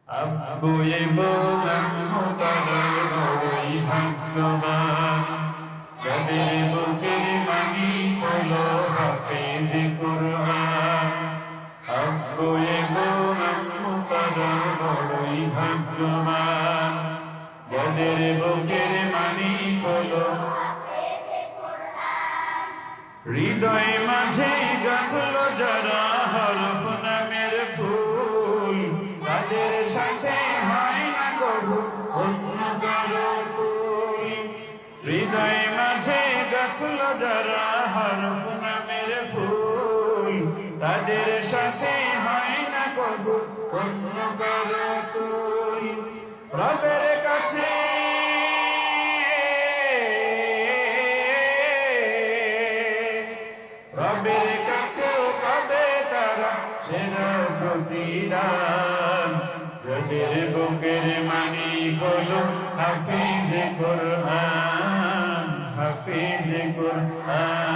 আব্বু এবং আম্মু তারা বড়ই ভাগ্যবান, যাদের বুকের মানি হলো হাফেজ কুরআন। আব্বু এবং আম্মু তারা বড়ই ভাগ্যবান, যাদের বুকের মানি হলো হৃদয় মাঝে গাঁথলো যারা হরফ নামের ফুল, তাদের সাথে হয় না কবু অন্য কারো কুল। হৃদয় মাঝে গাঁথলো যারা হরফ নামের ফুল, তাদের সাথে হয় না কবু অন্য কারো কুল। রবের কাছে রবের কাছেও পাবে তারা সেরা প্রতিদান, যাদের বুকের মানি হলো হাফিজ কুরআন, হাফিজ কুরআন।